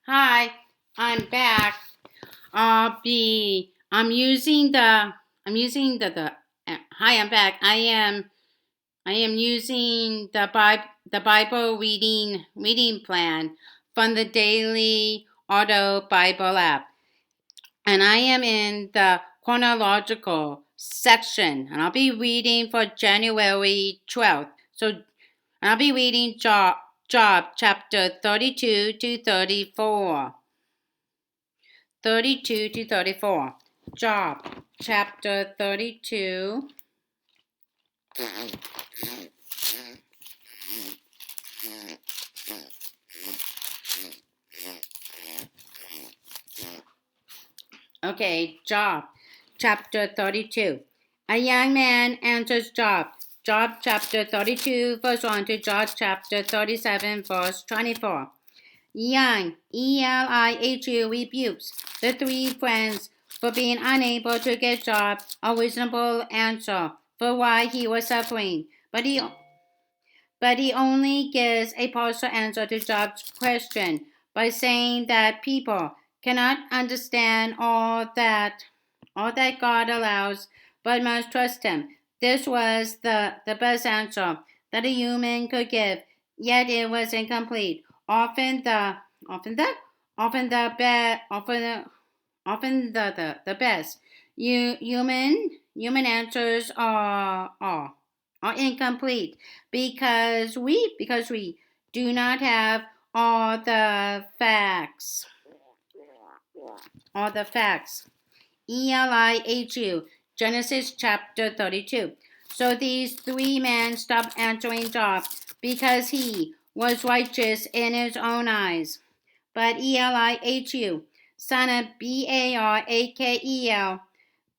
Hi, I'm back. Hi, I'm back. I am using the Bible reading plan from the Daily Auto Bible app. And I am in the chronological section, and I'll be reading for January 12th. And I'll be reading Job chapter 32 to 34. 32 to 34. Job chapter 32. Okay, Job chapter 32. A young man answers Job. Job chapter 32, verse 1 to Job chapter 37, verse 24. Young, Elihu rebukes the three friends for being unable to give Job a reasonable answer for why he was suffering, but he only gives a partial answer to Job's question by saying that people cannot understand all that God allows, but must trust Him. This was the best answer that a human could give, yet it was incomplete. Often the best human answers are incomplete because we do not have all the facts. All the facts. Elihu, Genesis chapter 32. So these three men stopped answering Job because he was righteous in his own eyes. But Elihu, son of Barakel,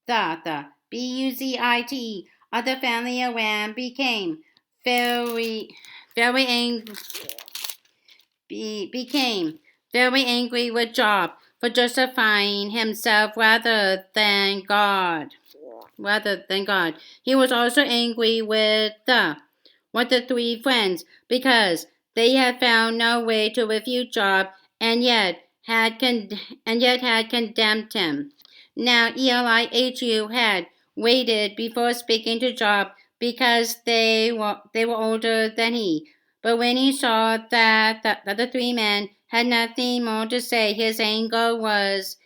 the Buzite of the family of Ram, became very angry became very angry with Job for justifying himself rather than God. He was also angry with the three friends because they had found no way to refute Job and yet had condemned him. Now Elihu had waited before speaking to Job because they were older than he. But when he saw that the three men had nothing more to say, his anger aroused.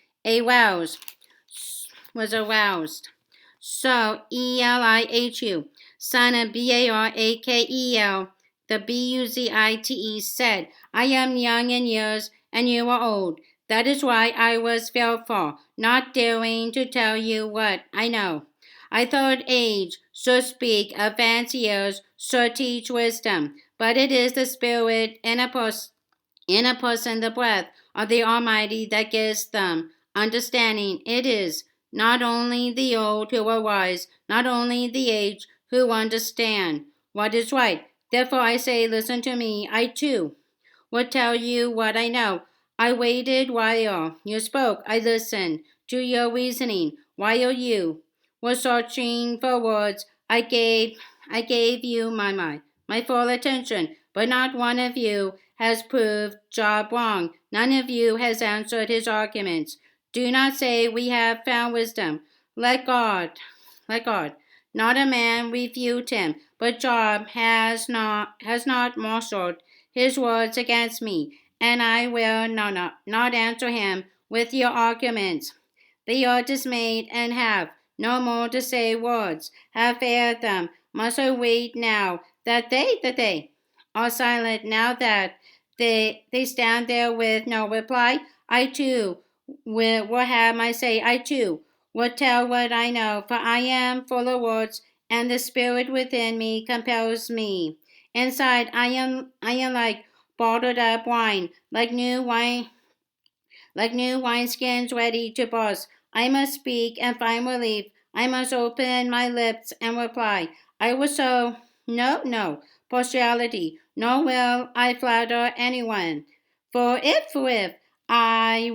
Was aroused. So Elihu, son of Barakel, the Buzite, said, I am young in years, and you are old. That is why I was fearful, not daring to tell you what I know. I thought age should speak, advanced years should teach wisdom, but it is the Spirit in a person, the breath of the Almighty that gives them understanding. It is not only the old who are wise, not only the aged who understand what is right. Therefore I say, listen to me. I too will tell you what I know. I waited while you spoke. I listened to your reasoning while you were searching for words. I gave you my mind, my full attention, but not one of you has proved Job wrong. None of you has answered his arguments. Do not say we have found wisdom. Let God, not a man refute him, but Job has not marshaled his words against me, and I will not answer him with your arguments. They are dismayed and have no more to say words. Have failed them. Must I wait now that they are silent now that they stand there with no reply? I too will have my say. I too will tell what I know, for I am full of words, and the spirit within me compels me. Inside I am like bottled up wine, like new wineskins ready to burst. I must speak and find relief. I must open my lips and reply. I will show no partiality, nor will I flatter anyone. For if I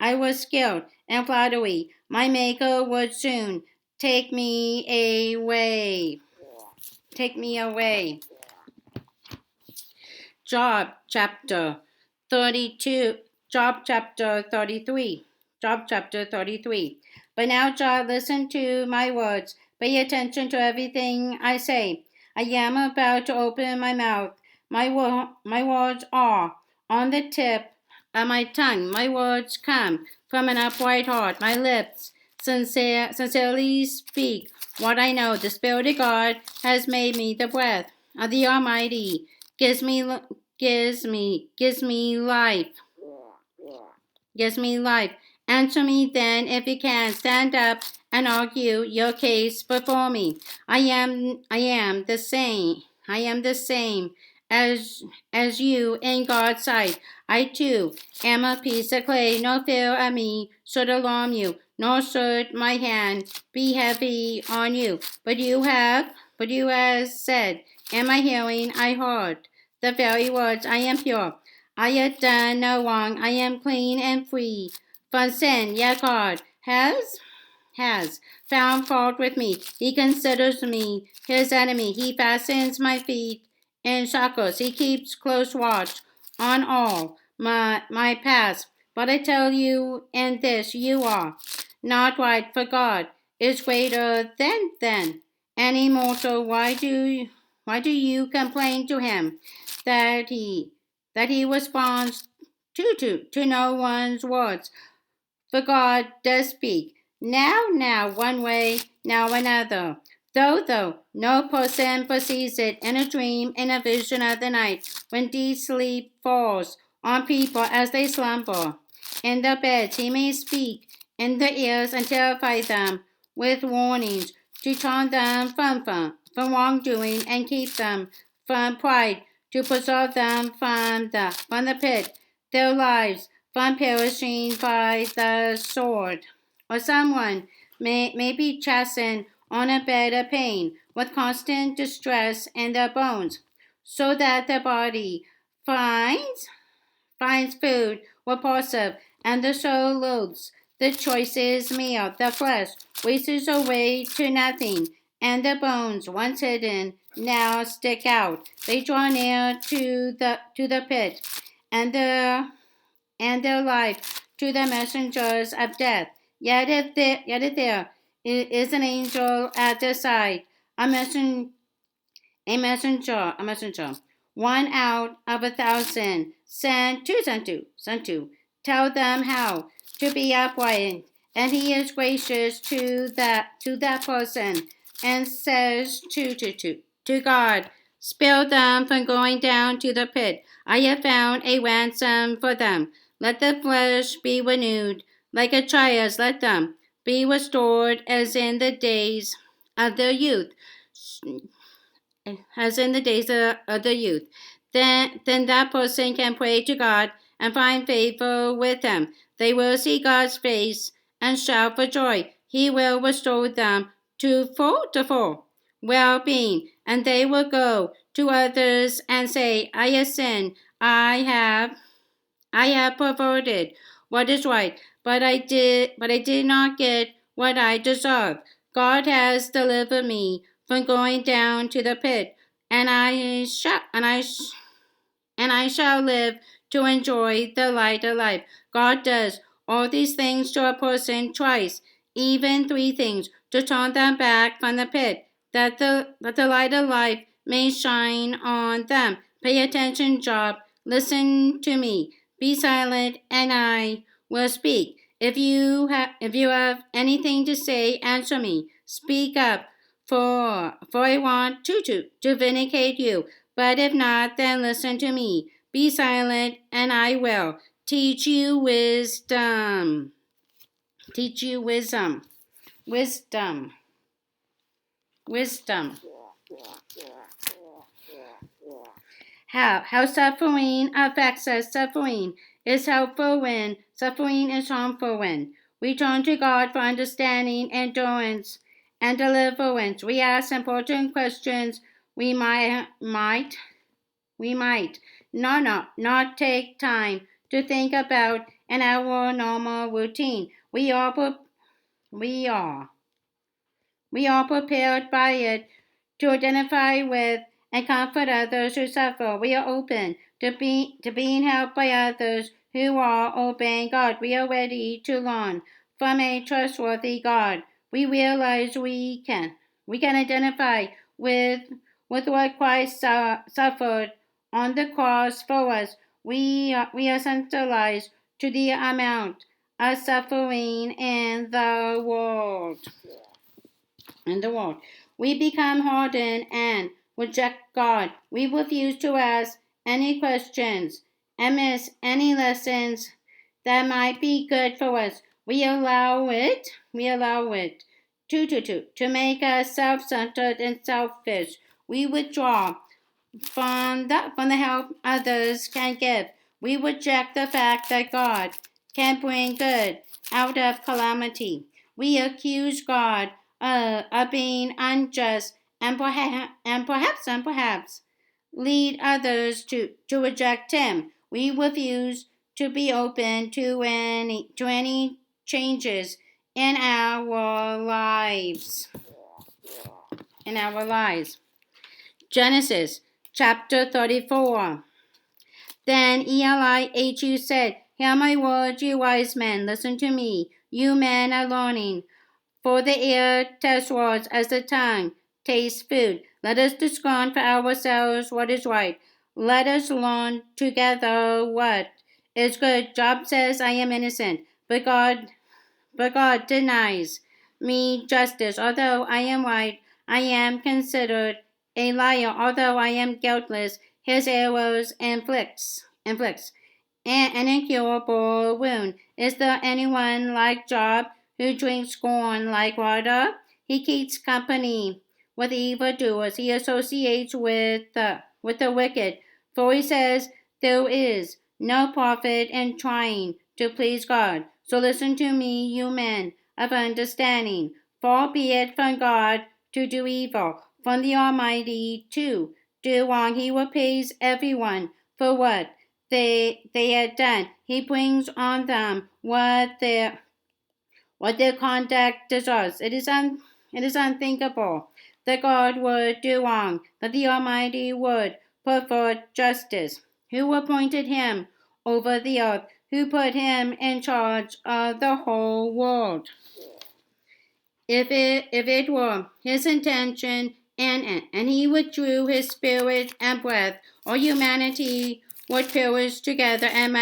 was skilled in flattery, my Maker would soon take me away. Take me away. Job chapter 32. Job chapter 33. Job chapter 33. But now, Job, listen to my words. Pay attention to everything I say. I am about to open my mouth. My words are on the tip of my tongue. My words come from an upright heart. My lips sincerely speak what I know. The Spirit of God has made me. The breath of the Almighty gives me life. Gives me life. Answer me then if you can. Stand up and argue your case before me. I am the same. I am the same as you in God's sight. I too am a piece of clay. No fear of me should alarm you, nor should my hand be heavy on you. But you have said, in my hearing I heard the very words, I am pure. I have done no wrong. I am clean and free from sin. Yet God has found fault with me. He considers me his enemy. He fastens my feet in shackles. He keeps close watch on all my paths. But I tell you in this, you are not right, for God is greater than any mortal. Why do you complain to him that he responds to no one's words? For God does speak, now one way, now another. Though no person perceives it in a dream, in a vision of the night, when deep sleep falls on people as they slumber. In their beds he may speak in their ears and terrify them with warnings to turn them from wrongdoing and keep them from pride, to preserve them from the pit, their lives from perishing by the sword. Or someone may be chastened on a bed of pain with constant distress in their bones, so that the body finds food repulsive, and the soul loathes the choicest meal. The flesh wastes away to nothing, and the bones, once hidden, now stick out. They draw near to the pit, and their life to the messengers of death. Yet if there is an angel at their side, a messenger, one out of 1,000, sent to tell them how to be upright, and he is gracious to that person, and says to God, spare them from going down to the pit. I have found a ransom for them. Let the flesh be renewed like a child's. Let them be restored as in the days of their youth. As in the days of the youth. Then that person can pray to God and find favor with him. They will see God's face and shout for joy. He will restore them to full well-being, and they will go to others and say, I have sinned. I have perverted what is right, but I did not get what I deserve. God has delivered me from going down to the pit, and I shall live to enjoy the light of life. God does all these things to a person twice, even three things, to turn them back from the pit, that the light of life may shine on them. Pay attention, Job. Listen to me. Be silent, and I will speak. If you have anything to say, answer me. Speak up, for I want to vindicate you. But if not, then listen to me. Be silent, and I will teach you wisdom. Teach you wisdom. Wisdom. Wisdom. How suffering affects us. Suffering is helpful when, suffering is harmful when. We turn to God for understanding, endurance, and deliverance. We ask important questions. We might not take time to think about in our normal routine. We are prepared by it to identify with and comfort others who suffer. We are open to being helped by others who are obeying God. We are ready to learn from a trustworthy God. We realize we can identify with what Christ suffered on the cross for us. We are centralized to the amount of suffering in the world. We become hardened and reject God. We refuse to ask any questions and miss any lessons that might be good for us. We allow it to make us self-centered and selfish. We withdraw from the help others can give. We reject the fact that God can bring good out of calamity. We accuse God of being unjust and perhaps lead others to reject Him. We refuse to be open to any changes in our lives. Genesis chapter 34. Then Elihu said, Hear my words, you wise men, listen to me. You men are learning, for the ear tests words as the tongue tastes food. Let us discern for ourselves what is right. Let us learn together what is good. Job says, I am innocent, but God denies me justice. Although I am right, I am considered a liar. Although I am guiltless, his arrows inflicts an incurable wound. Is there anyone like Job who drinks scorn like water? He keeps company with evildoers. He associates with the wicked. For he says, there is no profit in trying to please God. So listen to me, you men of understanding. Far be it from God to do evil, from the Almighty to do wrong. He repays everyone for what they had done. He brings on them what their conduct deserves. It is unthinkable that God would do wrong, that the Almighty would pervert justice. Who appointed him over the earth? Who put him in charge of the whole world? If it were his intention and he withdrew his spirit and breath, all humanity would perish together and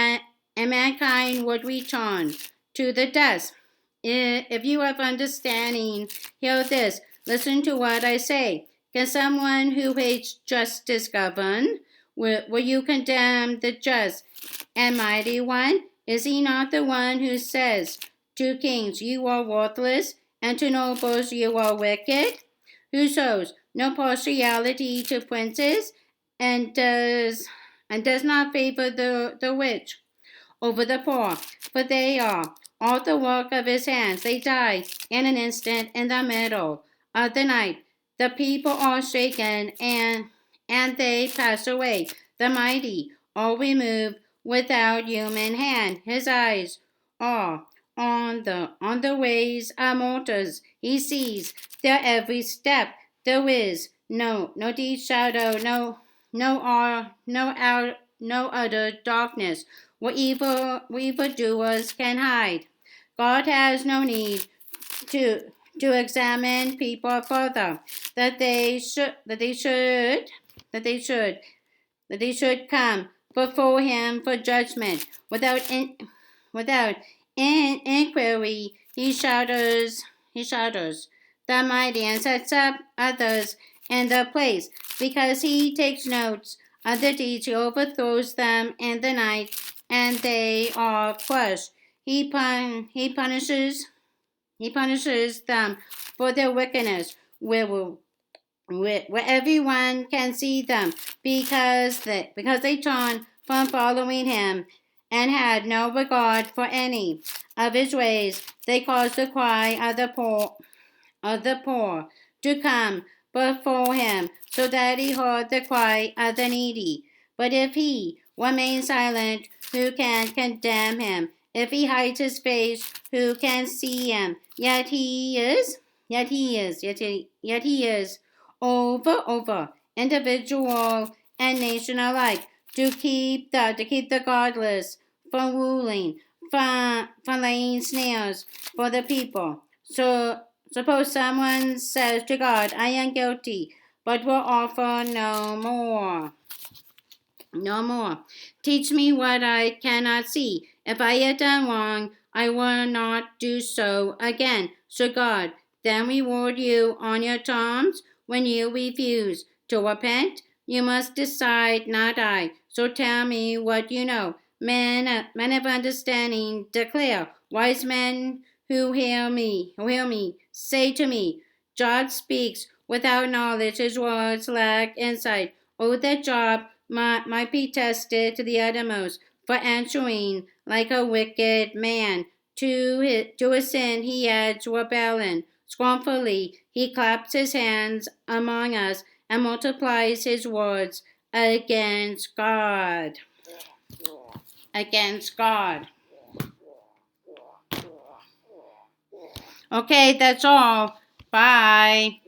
mankind would return to the dust. If you have understanding, hear this. Listen to what I say. Can someone who hates justice govern? Will you condemn the just and mighty one? Is he not the one who says to kings, you are worthless, and to nobles, you are wicked? Who shows no partiality to princes, and does not favor the rich over the poor, for they are all the work of his hands. They die in an instant in the middle of the night. The people are shaken and they pass away. The mighty are removed without human hand. His eyes are on the ways of mortals. He sees their every step. There is no deep shadow, no utter darkness where evildoers can hide. God has no need to examine people further, that they should come before him for judgment. Without inquiry, he shatters the mighty and sets up others in their place. Because he takes notes of the deeds, he overthrows them in the night, and they are crushed. He punishes them for their wickedness, where everyone can see them, because they turn from following him and had no regard for any of his ways. They caused the cry of the poor to come before him, so that he heard the cry of the needy. But if he remains silent, who can condemn him? If he hides his face, who can see him? Yet he is over, individual and nation alike, to keep the godless for ruling, for laying snares for the people. So suppose someone says to God, I am guilty, but will offer no more. No more. Teach me what I cannot see. If I have done wrong, I will not do so again. So God then reward you on your terms when you refuse to repent. You must decide, not I. So tell me what you know. Men of understanding declare. Wise men who hear me, say to me, Job speaks without knowledge. His words lack insight. Oh, that Job might be tested to the uttermost for answering like a wicked man. To his sin he adds rebellion. Scornfully he claps his hands among us and multiplies his words against God. Against God. Okay, that's all. Bye.